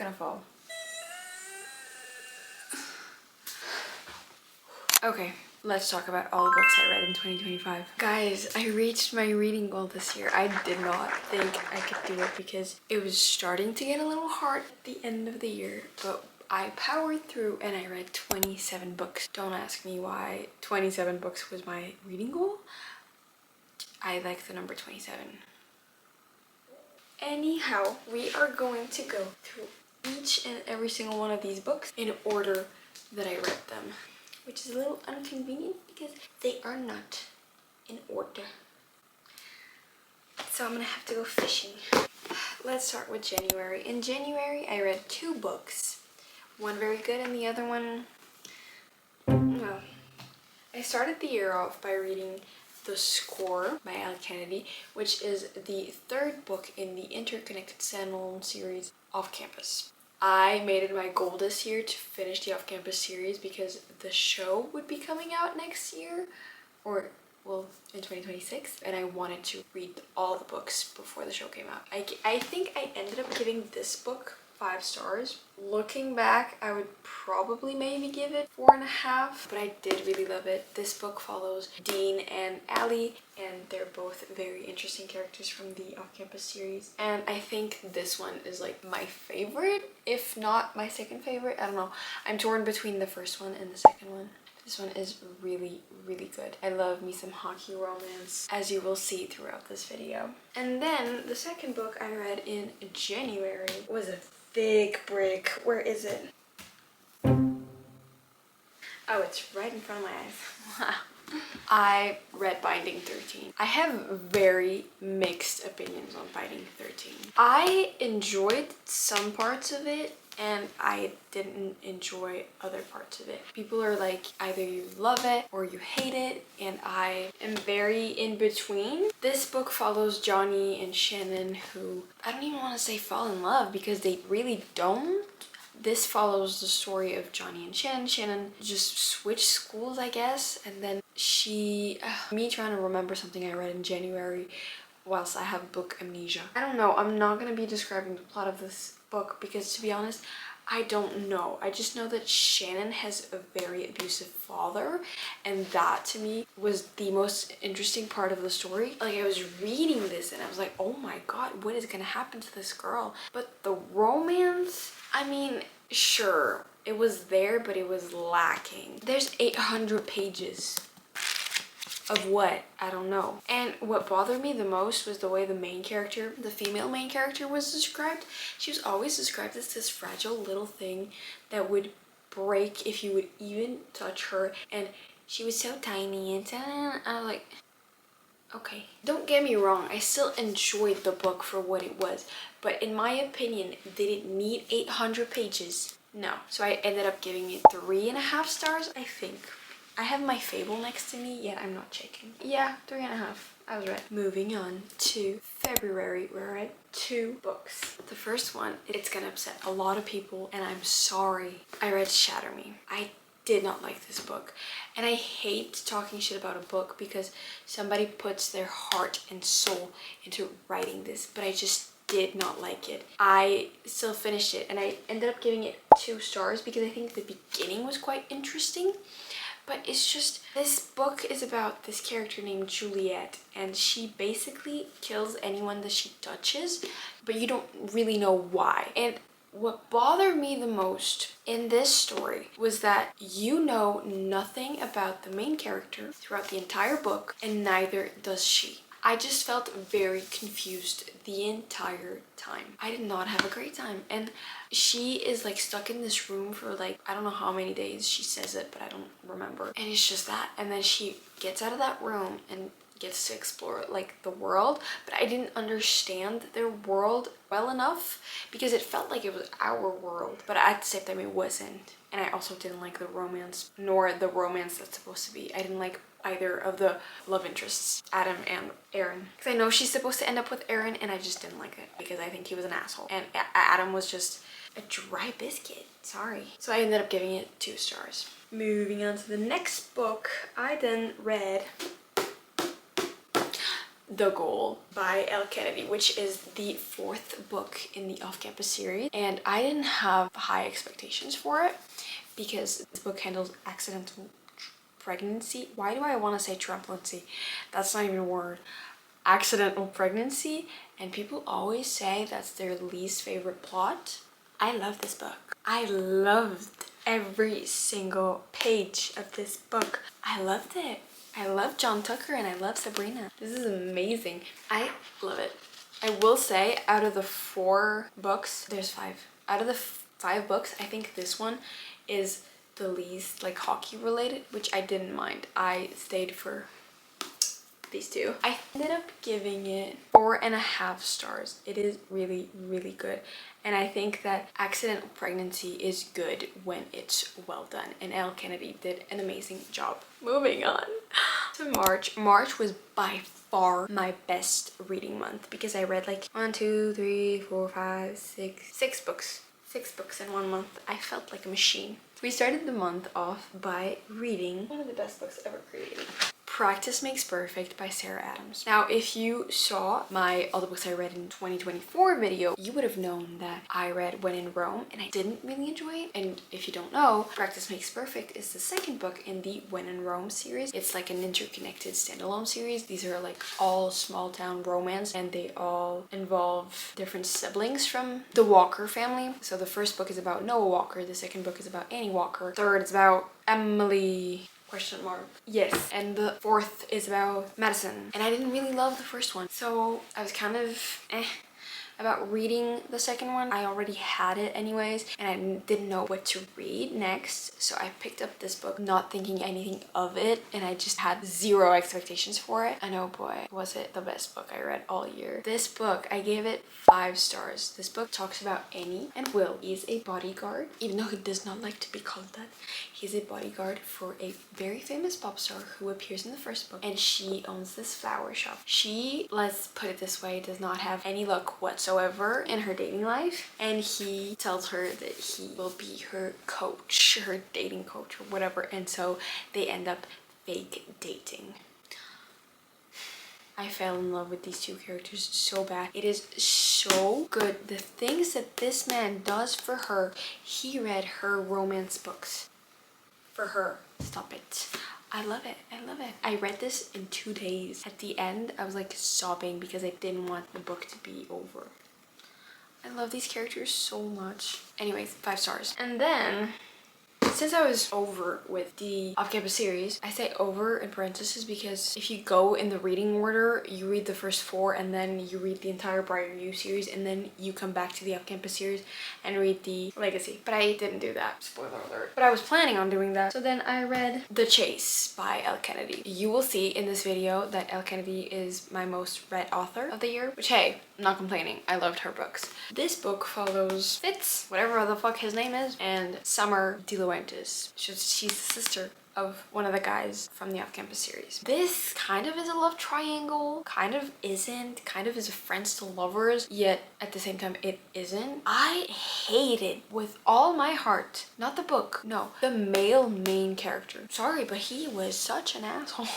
gonna fall. Okay, let's talk about all the books I read in 2025. Guys, I reached my reading goal this year. I did not think I could do it because it was starting to get a little hard at the end of the year, but I powered through and I read 27 books. Don't ask me why 27 books was my reading goal. I like the number 27. Anyhow, we are going to go through each and every single one of these books in order that I read them, which is a little inconvenient because they are not in order. So I'm gonna have to go fishing. Let's start with January. In January, I read 2 books. One very good and the other one, well, I started the year off by reading The Score by Al Kennedy, which is the 3rd book in the Interconnected Standalone series Off Campus. I made it my goal this year to finish the Off Campus series because the show would be coming out next year, or well, in 2026, and I wanted to read all the books before the show came out. I think I ended up giving this book 5 stars. Looking back, I would probably maybe give it 4.5, but I did really love it. This book follows Dean and Allie, and they're both very interesting characters from the Off-Campus series. And I think this one is like my favorite, if not my second favorite. I don't know. I'm torn between the first one and the second one. This one is really, really good. I love me some hockey romance, as you will see throughout this video. And then the second book I read in January was a thick brick. Where is it? Oh, it's right in front of my eyes. I read Binding 13. I have very mixed opinions on Binding 13. I enjoyed some parts of it and I didn't enjoy other parts of it. People are like, either you love it or you hate it, and I am very in between. This book follows Johnny and Shannon, who I don't even want to say fall in love because they really don't. This follows the story of Johnny and Shannon. Shannon just switched schools, I guess, and then me trying to remember something I read in January whilst I have book amnesia. I don't know, I'm not going to be describing the plot of this book because, to be honest, I don't know. I just know that Shannon has a very abusive father, and that to me was the most interesting part of the story. Like, I was reading this and I was like, oh my god, what is gonna happen to this girl? But the romance, I mean, sure, it was there, but it was lacking. There's 800 pages of what? I don't know. And what bothered me the most was the way the main character, the female main character, was described. She was always described as this fragile little thing that would break if you would even touch her, and she was so tiny and so, I was like, okay. Don't get me wrong, I still enjoyed the book for what it was, but in my opinion, did it need 800 pages? No. So I ended up giving it 3.5 stars, I think. I have my Fable next to me, yet I'm not checking. Yeah, 3.5. I was right. Moving on to February, where I read 2 books. The first one, it's gonna upset a lot of people, and I'm sorry. I read Shatter Me. I did not like this book, and I hate talking shit about a book because somebody puts their heart and soul into writing this, but I just did not like it. I still finished it, and I ended up giving it 2 stars because I think the beginning was quite interesting. But it's just, this book is about this character named Juliet, and she basically kills anyone that she touches, but you don't really know why. And what bothered me the most in this story was that you know nothing about the main character throughout the entire book, and neither does she. I just felt very confused the entire time. I did not have a great time. And she is like stuck in this room for like, I don't know how many days she says it, but I don't remember. And it's just that. And then she gets out of that room and gets to explore like the world, but I didn't understand their world well enough because it felt like it was our world, but at the same time it wasn't. And I also didn't like the romance, nor the romance that's supposed to be. I didn't like either of the love interests, Adam and Aaron, because I know she's supposed to end up with Aaron, and I just didn't like it because I think he was an asshole, and Adam was just a dry biscuit. Sorry. So I ended up giving it 2 stars. Moving on to the next book, I then read The Goal by Elle Kennedy, which is the 4th book in the off-campus series. And I didn't have high expectations for it because this book handles accidental pregnancy. Why do I want to say trumplancy? That's not even a word. Accidental pregnancy, and people always say that's their least favorite plot. I love this book. I loved every single page of this book. I loved it. I love John Tucker and I love Sabrina. This is amazing. I love it. I will say, out of the 4 books, there's 5. Out of the 5 books, I think this one is the least like hockey related, which I didn't mind. I stayed for these 2. I ended up giving it 4.5 stars. It is really, really good. And I think that accidental pregnancy is good when it's well done. And Elle Kennedy did an amazing job. Moving on to March. March was by far my best reading month because I read like 1, 2, 3, 4, 5, 6 books. 6 books in 1 month. I felt like a machine. We started the month off by reading one of the best books ever created. Practice Makes Perfect by Sarah Adams. Now, if you saw my all the books I read in 2024 video, you would have known that I read When in Rome and I didn't really enjoy it. And if you don't know, Practice Makes Perfect is the 2nd book in the When in Rome series. It's like an interconnected standalone series. These are like all small town romance and they all involve different siblings from the Walker family. So the 1st book is about Noah Walker, the 2nd book is about Annie Walker, 3rd is about Emily... ? Yes, and the 4th is about Madison. And I didn't really love the 1st one. So I was kind of about reading the 2nd one. I already had it anyways and I didn't know what to read next. So I picked up this book not thinking anything of it and I just had 0 expectations for it. And oh boy, was it the best book I read all year. This book, I gave it 5 stars. This book talks about Annie and Will. He's a bodyguard, even though he does not like to be called that. He's a bodyguard for a very famous pop star who appears in the 1st book and she owns this flower shop. She, let's put it this way, does not have any luck whatsoever in her dating life and he tells her that he will be her coach, her dating coach or whatever, and so they end up fake dating. I fell in love with these 2 characters so bad. It is so good. The things that this man does for her, he read her romance books for her. Stop it. I love it. I love it. I read this in 2 days. At the end, I was like sobbing because I didn't want the book to be over. I love these characters so much. Anyways, 5 stars. And then, since I was over with the off-campus series, I say over in parentheses because if you go in the reading order, you read the first 4 and then you read the entire Briar U series and then you come back to the off-campus series and read the Legacy. But I didn't do that. Spoiler alert. But I was planning on doing that. So then I read The Chase by Elle Kennedy. You will see in this video that Elle Kennedy is my most read author of the year, which hey, I'm not complaining. I loved her books. This book follows Fitz, whatever the fuck his name is, and Summer DeLuentis. She's the sister of one of the guys from the off-campus series. This kind of is a love triangle, kind of isn't, kind of is a friends to lovers, yet at the same time it isn't. I hated with all my heart, not the book, no, the male main character. Sorry, but he was such an asshole.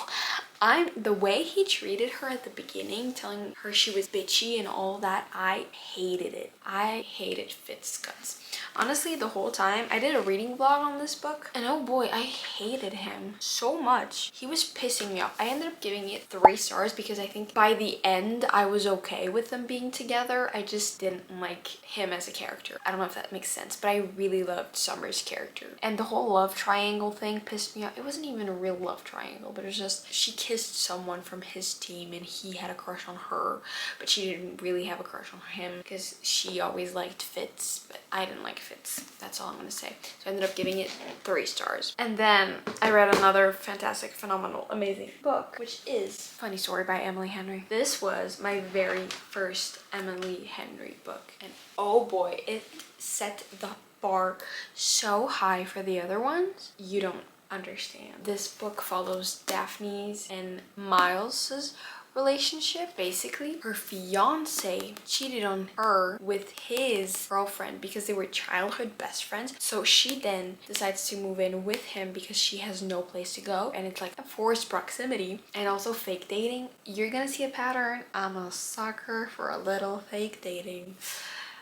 The way he treated her at the beginning, telling her she was bitchy and all that, I hated it. I hated Fitz's guts. Honestly, the whole time, I did a reading vlog on this book, and oh boy, I hated him so much. He was pissing me off. I ended up giving it 3 stars because I think by the end, I was okay with them being together. I just didn't like him as a character. I don't know if that makes sense, but I really loved Summer's character. And the whole love triangle thing pissed me off. It wasn't even a real love triangle, but it was just, she kissed someone from his team and he had a crush on her, but she didn't really have a crush on him because she always liked Fitz, but I didn't like Fitz. That's all I'm gonna say. So I ended up giving it 3 stars. And then I read another fantastic, phenomenal, amazing book, which is Funny Story by Emily Henry. This was my very first Emily Henry book, and oh boy, it set the bar so high for the other ones. You don't understand. This book follows Daphne's and Miles's relationship. Basically, her fiance cheated on her with his girlfriend because they were childhood best friends. So she then decides to move in with him because she has no place to go, and it's like a forced proximity and also fake dating. You're gonna see a pattern. I'm a sucker for a little fake dating.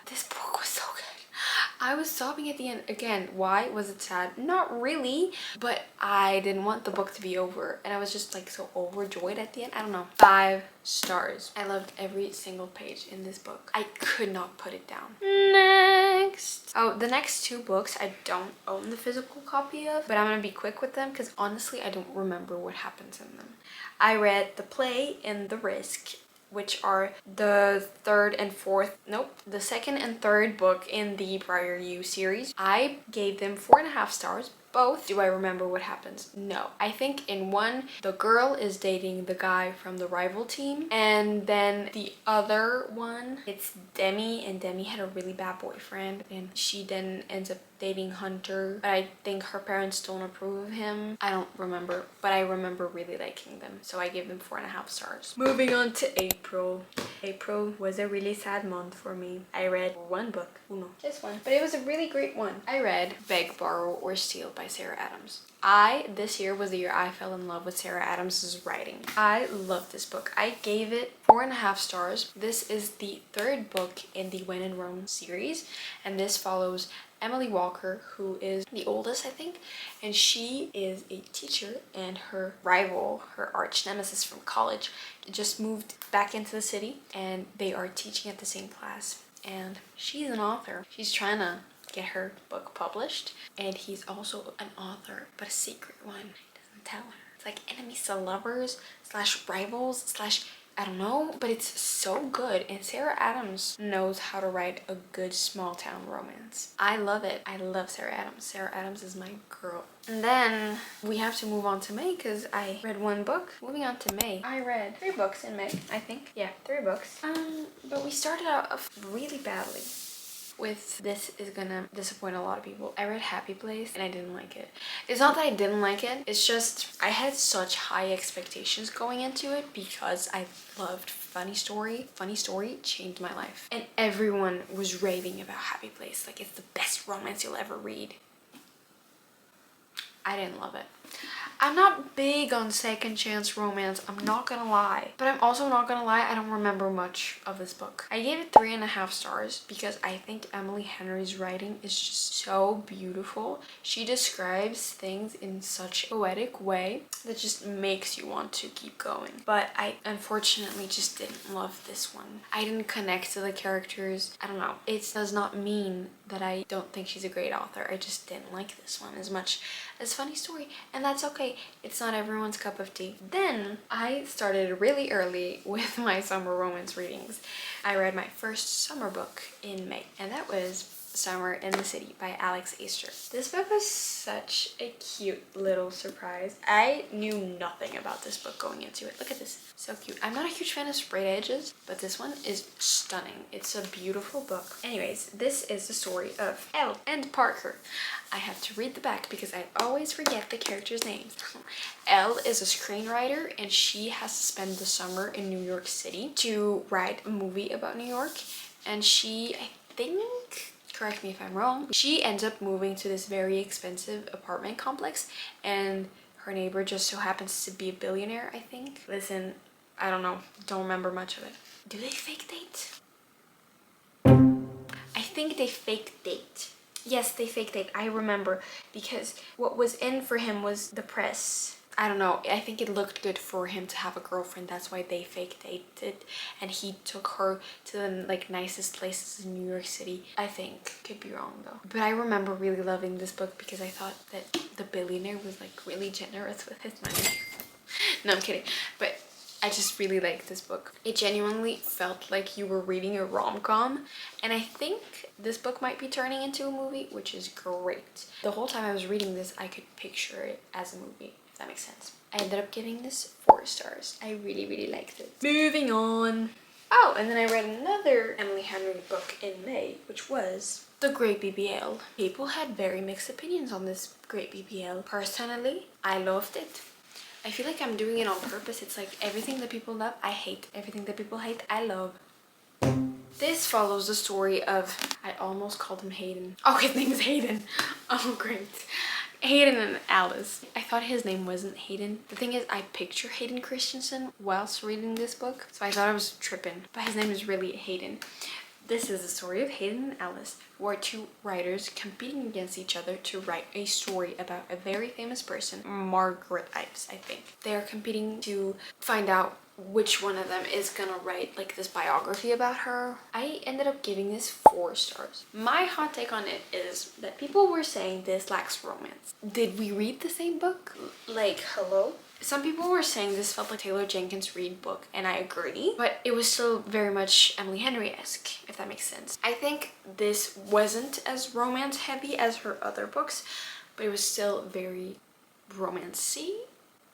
This book was so good. I was sobbing at the end. Again, why was it sad? Not really, but I didn't want the book to be over, and I was just like so overjoyed at the end. I don't know. 5 stars. I loved every single page in this book. I could not put it down. Next. Oh, the next 2 books I don't own the physical copy of, but I'm gonna be quick with them because honestly I don't remember what happens in them. I read The Play and The Risk, which are the the second and third book in the Prior You series. I gave them 4.5 stars. Both. Do I remember what happens? No. I think in one, the girl is dating the guy from the rival team, and then the other one, it's Demi, and Demi had a really bad boyfriend, and she then ends up dating Hunter, but I think her parents don't approve of him. I don't remember, but I remember really liking them, so I gave them 4.5 stars. Moving on to April. April was a really sad month for me. I read one book, just one, but it was a really great one. I read Beg, Borrow, or Steal by Sarah Adams. This year was the year I fell in love with Sarah Adams's writing. I love this book. I gave it 4.5 stars. This is the 3rd book in the When in Rome series, and this follows Emily Walker, who is the oldest, I think, and she is a teacher, and her rival, her arch nemesis from college, just moved back into the city, and they are teaching at the same class, and she's an author. She's trying to get her book published, and he's also an author, but a secret one. He doesn't tell her. It's like enemies to lovers slash rivals slash I don't know, but it's so good, and Sarah Adams knows how to write a good small town romance. I love it. I love Sarah Adams. Sarah Adams is my girl. And then we have to move on to May because I read one book. Moving on to May, I read 3 books in May, I think. Yeah, 3 books. But we started out really badly. This is gonna disappoint a lot of people. I read Happy Place and I didn't like it. It's not that I didn't like it, it's just I had such high expectations going into it because I loved Funny Story. Funny Story changed my life. And everyone was raving about Happy Place. Like, it's the best romance you'll ever read. I didn't love it. I'm not big on second chance romance, I'm not gonna lie. But I'm also not gonna lie, I don't remember much of this book. I gave it 3.5 stars because I think Emily Henry's writing is just so beautiful. She describes things in such a poetic way that just makes you want to keep going. But I unfortunately just didn't love this one. I didn't connect to the characters. I don't know. It does not mean that I don't think she's a great author. I just didn't like this one as much as Funny Story, and that's okay. It's not everyone's cup of tea. Then I started really early with my summer romance readings. I read my first summer book in May, and that was Summer in the City by Alex Easter. This book was such a cute little surprise. I knew nothing about this book going into it. Look at this, so cute. I'm not a huge fan of sprayed edges, but this one is stunning. It's a beautiful book. Anyways, this is the story of Elle and Parker. I have to read the back because I always forget the characters' names. Elle is a screenwriter and she has to spend the summer in New York City to write a movie about New York, and she, I think, correct me if I'm wrong, she ends up moving to this very expensive apartment complex, and her neighbor just so happens to be a billionaire, I think. Listen, I don't know, don't remember much of it. Do they fake date? I think they fake date. Yes, they fake date, I remember, because what was in for him was the press. I don't know, I think it looked good for him to have a girlfriend, that's why they fake dated, and he took her to the like nicest places in New York City. I think, could be wrong though. But I remember really loving this book because I thought that the billionaire was like really generous with his money. No, I'm kidding, but I just really liked this book. It genuinely felt like you were reading a rom-com, and I think this book might be turning into a movie, which is great. The whole time I was reading this, I could picture it as a movie, if that makes sense. I ended up giving this 4 stars. I really, really liked it. Moving on. Oh, and then I read another Emily Henry book in May, which was The Great BBL. People had very mixed opinions on this Great BBL. Personally, I loved it. I feel like I'm doing it on purpose. It's like everything that people love, I hate. Everything that people hate, I love. This follows the story of, I almost called him Hayden. Oh, his name is Hayden. Oh, great. Hayden and Alice. I thought his name wasn't Hayden. The thing is, I picture Hayden Christensen whilst reading this book, so I thought I was tripping. But his name is really Hayden. This is the story of Hayden and Alice, who are two writers competing against each other to write a story about a very famous person, Margaret Ives, I think. They are competing to find out which one of them is gonna write like this biography about her. I ended up giving this 4 stars. My hot take on it is that people were saying this lacks romance. Did we read the same book? Like, hello? Some people were saying this felt like Taylor Jenkins Reid book, and I agree, but it was still very much Emily Henry-esque, if that makes sense. I think this wasn't as romance heavy as her other books, but it was still very romance-y.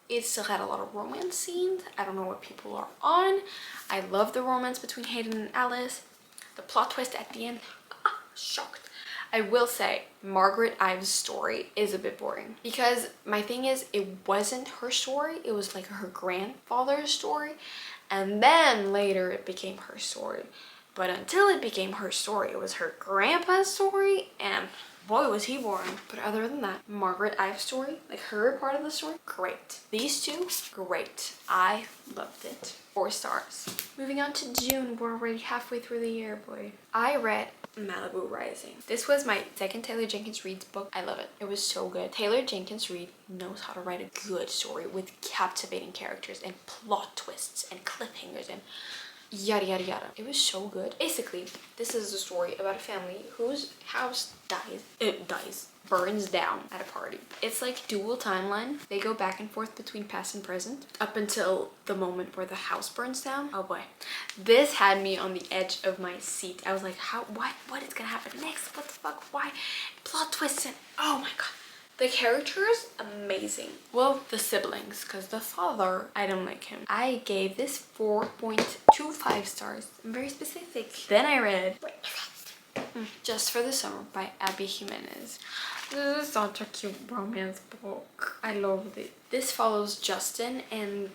It still had a lot of romance scenes. I don't know what people are on. I love the romance between Hayden and Alice. The plot twist at the end, shocked. I will say Margaret Ives' story is a bit boring because my thing is it wasn't her story, it was like her grandfather's story, and then later it became her story. But until it became her story, it was her grandpa's story, and boy was he boring. But other than that, Margaret Ives' story, like her part of the story, great. These two, great. I loved it. 4 stars. Moving on to June, we're already halfway through the year, boy. I read Malibu Rising. This was my second Taylor Jenkins Reid's book. I love it. It was so good. Taylor Jenkins Reid knows how to write a good story with captivating characters and plot twists and cliffhangers and yada yada yada. It was so good. Basically, this is a story about a family whose house burns down at a party. It's like dual timeline. They go back and forth between past and present up until the moment where the house burns down. Oh boy. This had me on the edge of my seat. I was like, what is gonna happen next? What the fuck? Why? Plot twists and oh my god. The characters, amazing. Well, the siblings, because the father, I don't like him. I gave this 4.25 stars. I'm very specific. Then I read Just for the Summer by Abby Jimenez. This is such a cute romance book. I loved it. This follows Justin and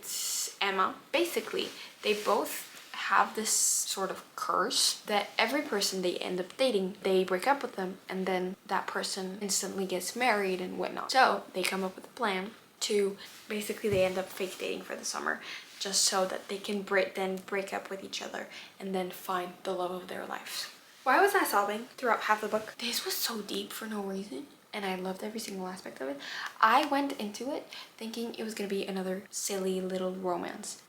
Emma. Basically, they both have this sort of curse that every person they end up dating, they break up with them, and then that person instantly gets married and whatnot. So they come up with a plan to basically they end up fake dating for the summer just so that they can then break up with each other and then find the love of their lives. Why was I sobbing throughout half the book? This was so deep for no reason, and I loved every single aspect of it. I went into it thinking it was gonna be another silly little romance.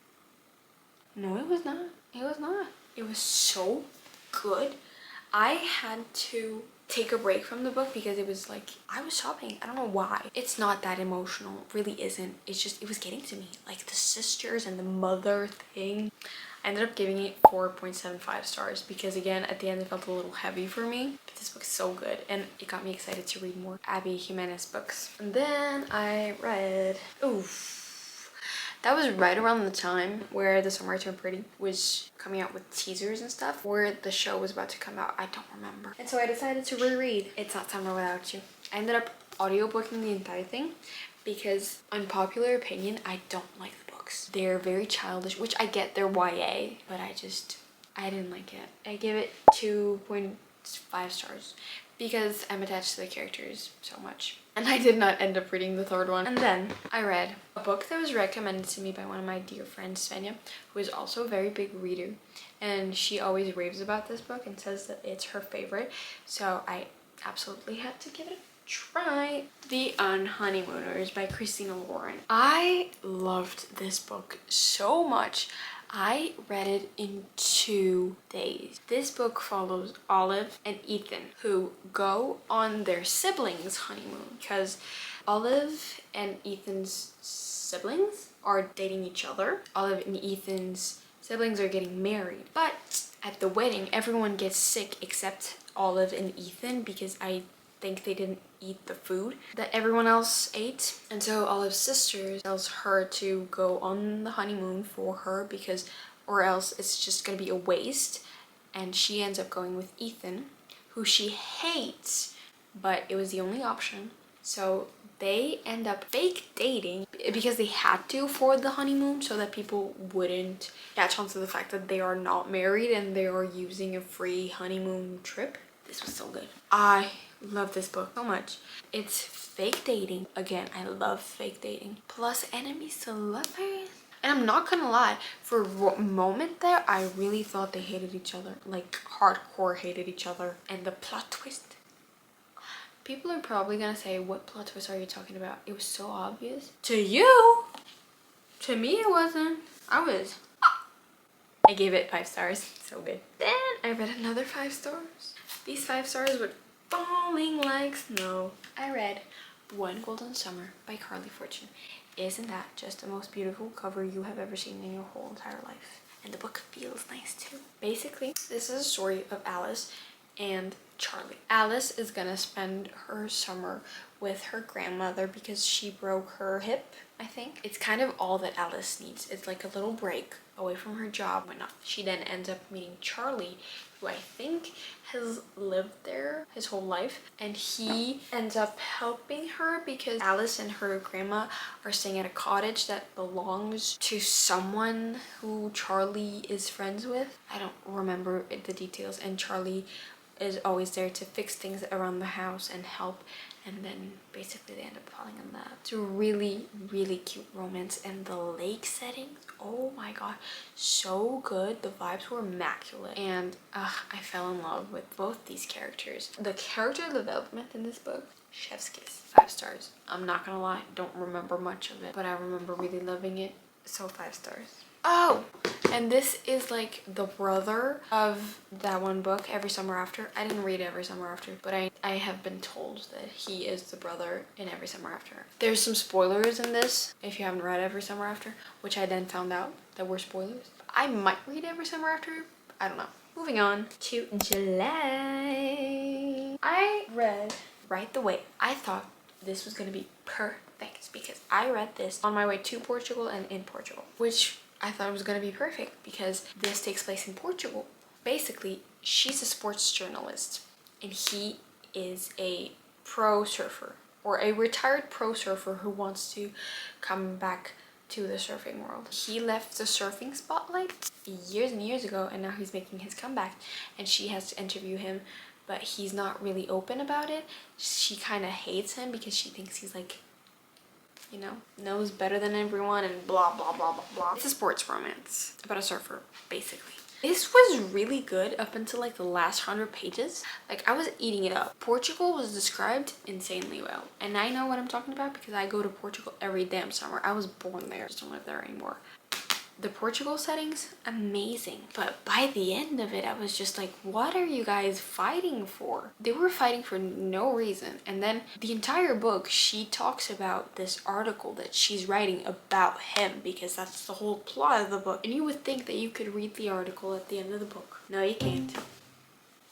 No, it was not. It was not. It was so good. I had to take a break from the book because it was like, I was sobbing. I don't know why. It's not that emotional. It really isn't. It's just, it was getting to me. Like the sisters and the mother thing. I ended up giving it 4.75 stars because again, at the end it felt a little heavy for me. But this book is so good and it got me excited to read more Abby Jimenez books. And then I read, that was right around the time where The Summer I Turned Pretty was coming out with teasers and stuff, where the show was about to come out. I don't remember. And so I decided to reread It's Not Summer Without You. I ended up audiobooking the entire thing because, unpopular opinion, I don't like the books. They're very childish, which I get they're YA, but I didn't like it. I give it 2.5 stars because I'm attached to the characters so much. And I did not end up reading the 3rd one. And then I read a book that was recommended to me by one of my dear friends, Svenja, who is also a very big reader. And she always raves about this book and says that it's her favorite. So I absolutely had to give it a try. The Unhoneymooners by Christina Lauren. I loved this book so much. I read it in 2 days. This book follows Olive and Ethan, who go on their siblings' honeymoon because Olive and Ethan's siblings are dating each other. Olive and Ethan's siblings are getting married, but at the wedding everyone gets sick except Olive and Ethan because I think they didn't eat the food that everyone else ate. And so Olive's sister tells her to go on the honeymoon for her because or else it's just gonna be a waste. And she ends up going with Ethan, who she hates, but it was the only option. So they end up fake dating because they had to for the honeymoon so that people wouldn't catch on to the fact that they are not married and they are using a free honeymoon trip. This was so good. I love this book so much. It's fake dating. Again, I love fake dating. Plus enemies to lovers. And I'm not gonna lie, for a moment there, I really thought they hated each other. Like, hardcore hated each other. And the plot twist. People are probably gonna say, what plot twist are you talking about? It was so obvious. To you? To me, it wasn't. I gave it 5 stars. So good. Then I read another 5 stars. These 5 stars were falling like snow. I read One Golden Summer by Carly Fortune. Isn't that just the most beautiful cover you have ever seen in your whole entire life? And the book feels nice too. Basically, this is a story of Alice and Charlie. Alice is gonna spend her summer with her grandmother because she broke her hip, I think. It's kind of all that Alice needs. It's like a little break away from her job and whatnot. She then ends up meeting Charlie, who I think has lived there his whole life, and he ends up helping her because Alice and her grandma are staying at a cottage that belongs to someone who Charlie is friends with. I don't remember the details, and Charlie is always there to fix things around the house and help, and then basically they end up falling in love. It's a really, really cute romance, and the lake settings, oh my god, so good. The vibes were immaculate, and I fell in love with both these characters. The character development in this book, chef's kiss. 5 stars. I'm not gonna lie, don't remember much of it, but I remember really loving it, so 5 stars. Oh, and this is like the brother of that one book, Every Summer After. I didn't read Every Summer After, but I have been told that he is the brother in Every Summer After. There's some spoilers in this if you haven't read Every Summer After, which I then found out that were spoilers. I might read Every Summer After. I don't know. Moving on to July. I read Right the Way. I thought this was gonna be perfect because I read this on my way to Portugal and in Portugal, which I thought it was going to be perfect because this takes place in Portugal. Basically, she's a sports journalist and he is a pro surfer, or a retired pro surfer who wants to come back to the surfing world. He left the surfing spotlight years and years ago, and now he's making his comeback, and she has to interview him, but he's not really open about it. She kind of hates him because she thinks he's like, you know, knows better than everyone and blah, blah, blah, blah, blah. It's a sports romance about a surfer, basically. This was really good up until like the last 100 pages. Like, I was eating it up. Portugal was described insanely well. And I know what I'm talking about because I go to Portugal every damn summer. I was born there, just don't live there anymore. The Portugal settings, amazing. But by the end of it, I was just like, what are you guys fighting for? They were fighting for no reason. And then the entire book, she talks about this article that she's writing about him because that's the whole plot of the book. And you would think that you could read the article at the end of the book. No, you can't.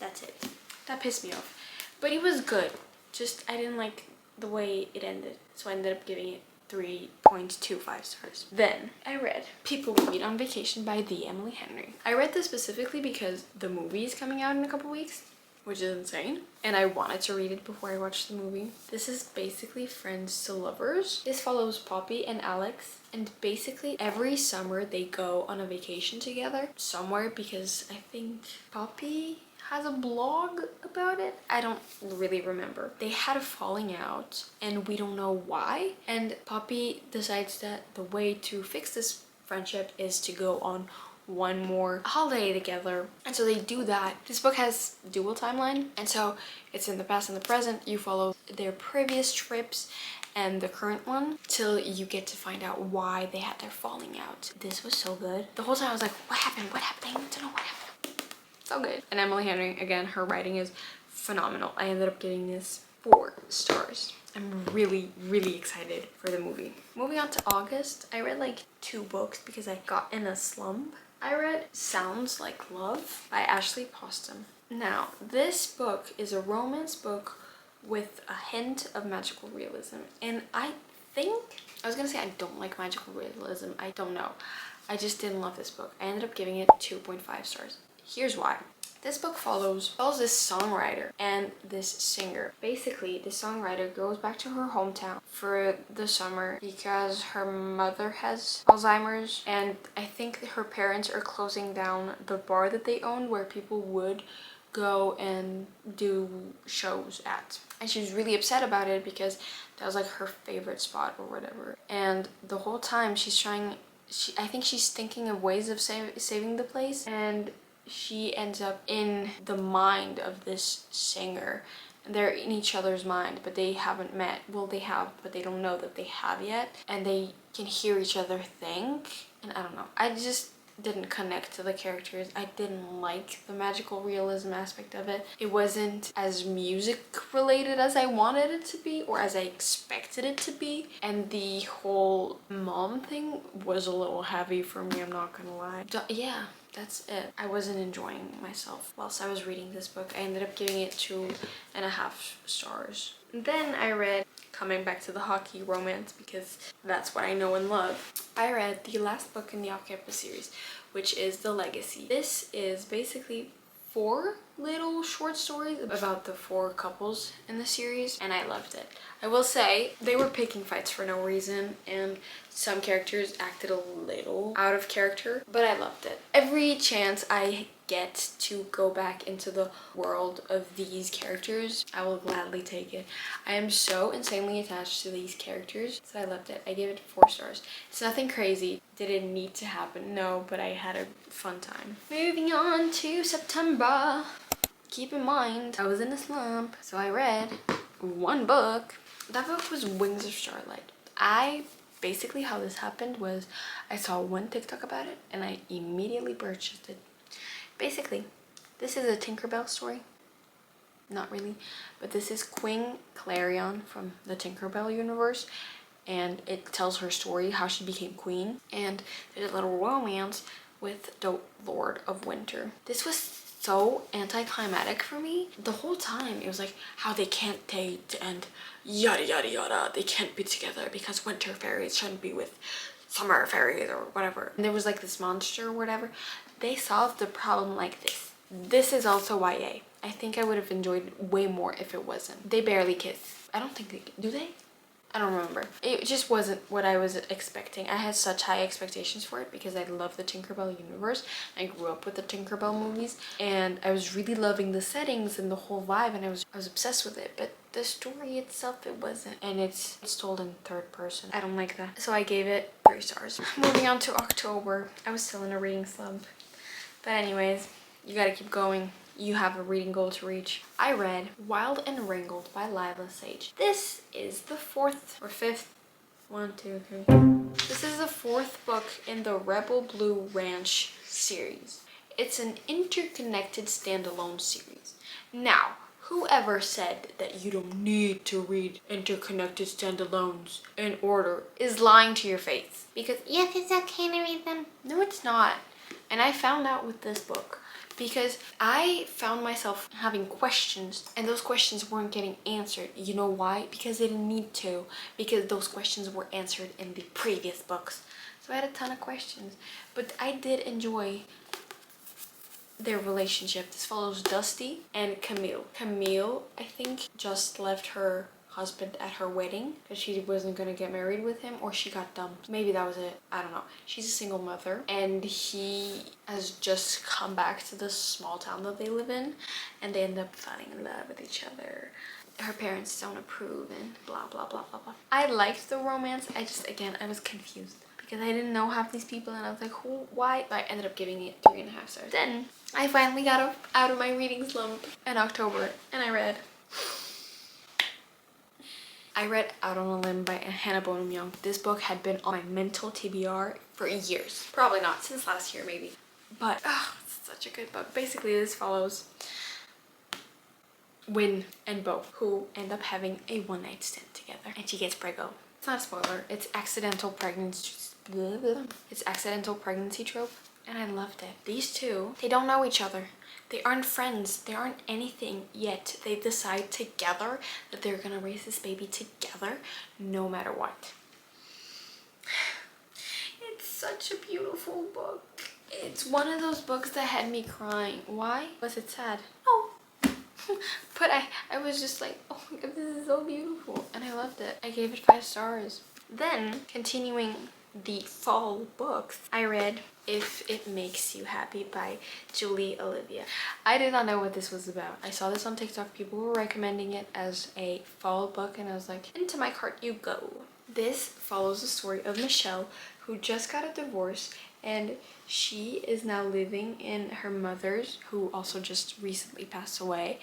That's it. That pissed me off. But it was good. Just, I didn't like the way it ended. So I ended up giving it 3.25 stars. Then I read People We Meet on Vacation by the Emily Henry. I read this specifically because the movie is coming out in a couple weeks, which is insane, and I wanted to read it before I watched the movie. This is basically friends to lovers. This follows Poppy and Alex, and basically every summer they go on a vacation together somewhere because I think Poppy has a blog about it. I don't really remember. They had a falling out and we don't know why. And Poppy decides that the way to fix this friendship is to go on one more holiday together. And so they do that. This book has dual timeline. And so it's in the past and the present. You follow their previous trips and the current one till you get to find out why they had their falling out. This was so good. The whole time I was like, what happened? What happened? I need to know what happened. So good. And Emily Henry, again, her writing is phenomenal. I ended up giving this 4 stars. I'm really, really excited for the movie. Moving on to August, I read like 2 books because I got in a slump. I read Sounds Like Love by Ashley Poston. Now, this book is a romance book with a hint of magical realism. And I was gonna say I don't like magical realism. I don't know. I just didn't love this book. I ended up giving it 2.5 stars. Here's why. This book follows this songwriter and this singer. Basically, the songwriter goes back to her hometown for the summer because her mother has Alzheimer's, and I think her parents are closing down the bar that they owned where people would go and do shows at. And she was really upset about it because that was like her favorite spot or whatever. And the whole time I think she's thinking of ways of saving the place, and she ends up in the mind of this singer. They're in each other's mind, but they haven't met. Well, they have, but they don't know that they have yet. And they can hear each other think. And I don't know. I just didn't connect to the characters. I didn't like the magical realism aspect of it. It wasn't as music related as I wanted it to be or as I expected it to be. And the whole mom thing was a little heavy for me, I'm not gonna lie. Yeah, that's it. I wasn't enjoying myself whilst I was reading this book. I ended up giving it 2.5 stars. Then I read, coming back to the hockey romance because that's what I know and love, I read the last book in the off-campus series, which is The Legacy. This is basically 4 little short stories about the 4 couples in the series, and I loved it. I will say they were picking fights for no reason, and some characters acted a little out of character, but I loved it. Every chance I get to go back into the world of these characters, I will gladly take it. I am so insanely attached to these characters, so I loved it. I gave it 4 stars. It's nothing crazy. Did it need to happen? No, but I had a fun time. Moving on to September. Keep in mind, I was in a slump, so I read 1 book. That book was Wings of Starlight. Basically how this happened was I saw 1 TikTok about it and I immediately purchased it. Basically, this is a Tinkerbell story. Not really, but this is Queen Clarion from the Tinkerbell universe, and it tells her story, how she became queen, and there's a little romance with the Lord of Winter. This was so anticlimactic for me. The whole time it was like how they can't date and yada yada yada. They can't be together because winter fairies shouldn't be with summer fairies or whatever. And there was like this monster or whatever. They solved the problem like this. This is also YA. I think I would have enjoyed it way more if it wasn't. They barely kiss. I don't think they do they? I don't remember. It just wasn't what I was expecting. I had such high expectations for it because I love the Tinkerbell universe. I grew up with the Tinkerbell movies and I was really loving the settings and the whole vibe, and I was obsessed with it. But the story itself, it wasn't. And it's told in 3rd person. I don't like that. So I gave it 3 stars. Moving on to October. I was still in a reading slump. But anyways, you gotta keep going. You have a reading goal to reach. I read Wild and Wrangled by Lila Sage. This is the 4th or 5th, 1, 2, 3. This is the 4th book in the Rebel Blue Ranch series. It's an interconnected standalone series. Now, whoever said that you don't need to read interconnected standalones in order is lying to your face. Because yes, it's okay to read them. No, it's not. And I found out with this book. Because I found myself having questions and those questions weren't getting answered. You know why? Because they didn't need to. Because those questions were answered in the previous books. So I had a ton of questions. But I did enjoy their relationship. This follows Dusty and Camille. Camille, I think, just left her husband at her wedding because she wasn't gonna get married with him, or she got dumped. Maybe that was it. I don't know. She's a single mother and he has just come back to the small town that they live in, and they end up falling in love with each other. Her parents don't approve and blah blah blah blah blah. I liked the romance. I was confused because I didn't know half these people and I was like, who, why? I ended up giving it 3.5 stars. Then I finally got out of my reading slump in October and I read Out on a Limb by Hannah Bonham Young. This book had been on my mental TBR for years. Probably not, since last year maybe. But, it's such a good book. Basically, this follows Win and Bo, who end up having a one-night stand together. And she gets preggo. It's not a spoiler. It's accidental pregnancy. It's accidental pregnancy trope. And I loved it. These two, they don't know each other. They aren't friends. They aren't anything yet. They decide together that they're gonna raise this baby together no matter what. It's such a beautiful book. It's one of those books that had me crying. Why? Was it sad? No. But I was just like, oh my god, this is so beautiful. And I loved it. I gave it 5 stars. Then, continuing the fall books, I read If It Makes You Happy by Julie Olivia. I did not know what this was about. I saw this on TikTok. People were recommending it as a fall book and I was like, into my cart you go. This follows the story of Michelle, who just got a divorce, and she is now living in her mother's, who also just recently passed away,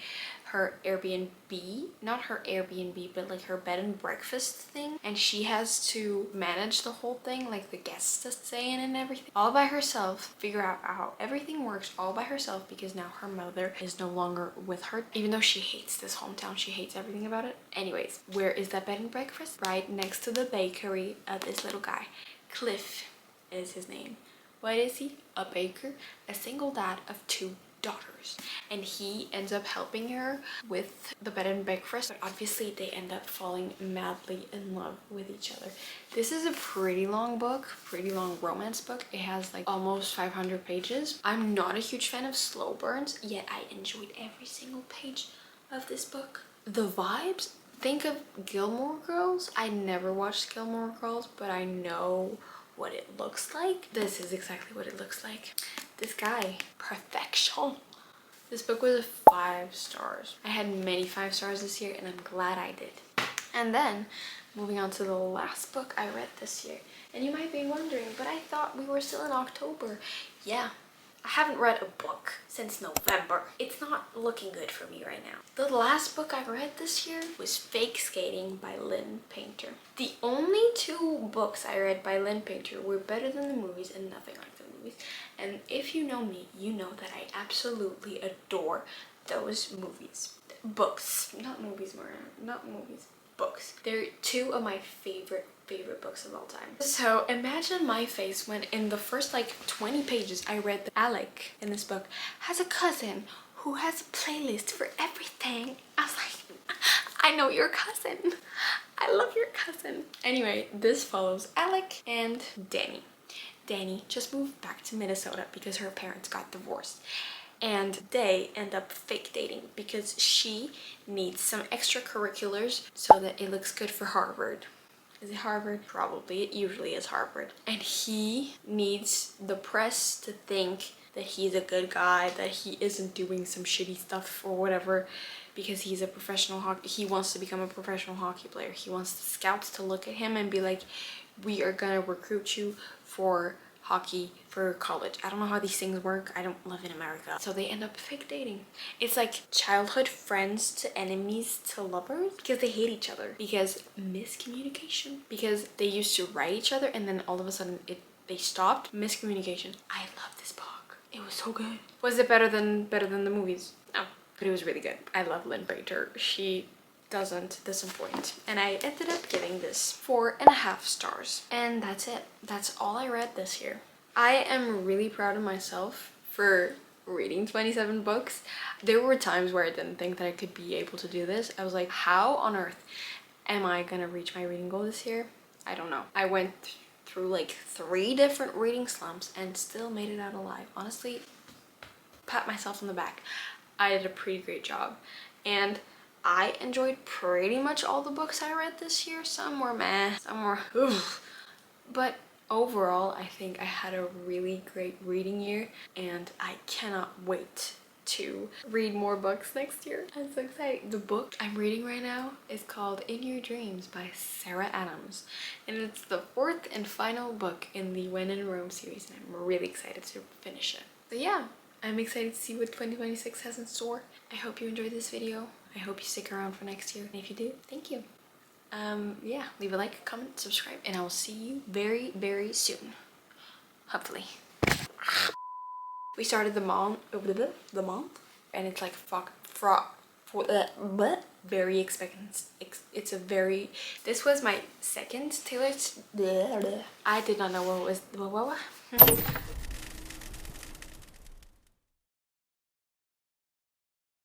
her Airbnb, not her Airbnb, but like her bed and breakfast thing. And she has to manage the whole thing, like the guests that stay in and everything, all by herself, figure out how everything works all by herself, because now her mother is no longer with her, even though she hates this hometown. She hates everything about it. Anyways, where is that bed and breakfast? Right next to the bakery of this little guy. Cliff is his name. What is he? A baker, a single dad of 2 daughters, and he ends up helping her with the bed and breakfast, but obviously they end up falling madly in love with each other. This is a pretty long book, pretty long romance book. It has like almost 500 pages. I'm not a huge fan of slow burns, yet I enjoyed every single page of this book. The vibes, think of Gilmore Girls. I never watched Gilmore Girls, but I know what it looks like. This is exactly what it looks like. This guy, perfection. This book was 5 stars. I had many 5 stars this year and I'm glad I did. And then moving on to the last book I read this year. And you might be wondering, but I thought we were still in October. Yeah, I haven't read a book since November. It's not looking good for me right now. The last book I read this year was Fake Skating by Lynn Painter. The only 2 books I read by Lynn Painter were better than the movies and nothing like the movies. And if you know me, you know that I absolutely adore those movies. Books, not movies, Maria, not movies. Books. They're 2 of my favorite books of all time. So imagine my face when in the first like 20 pages I read that Alec in this book has a cousin who has a playlist for everything. I was like, I know your cousin. I love your cousin. Anyway, this follows Alec and Danny. Danny just moved back to Minnesota because her parents got divorced. And they end up fake dating because she needs some extracurriculars so that it looks good for Harvard. Is it Harvard? Probably. It usually is Harvard. And he needs the press to think that he's a good guy, that he isn't doing some shitty stuff or whatever, because he's a professional hockey. He wants to become a professional hockey player. He wants the scouts to look at him and be like, we are gonna recruit you for hockey for college. I don't know how these things work. I don't live in America. So they end up fake dating. It's like childhood friends to enemies to lovers because they hate each other, because miscommunication, because they used to write each other and then all of a sudden they stopped. Miscommunication. I love this book. It was so good. Was it better than the movies? No, but it was really good. I love Lynn Painter. She doesn't disappoint, and I ended up giving this 4.5 stars, and that's it. That's all I read this year. I am really proud of myself for reading 27 books. There were times where I didn't think that I could be able to do this. I was like, how on earth am I gonna reach my reading goal this year? I don't know. I went through like 3 different reading slumps and still made it out alive. Honestly, pat myself on the back. I did a pretty great job, and I enjoyed pretty much all the books I read this year. Some were meh, some were oof. But overall, I think I had a really great reading year, and I cannot wait to read more books next year. I'm so excited. The book I'm reading right now is called In Your Dreams by Sarah Adams, and it's the 4th and final book in the When in Rome series, and I'm really excited to finish it. So yeah, I'm excited to see what 2026 has in store. I hope you enjoyed this video. I hope you stick around for next year. And if you do, thank you. Yeah, leave a like, comment, subscribe, and I will see you very, very soon. Hopefully. We started the month, and it's like very expectant. It's a very, this was my second Taylor. I did not know what was,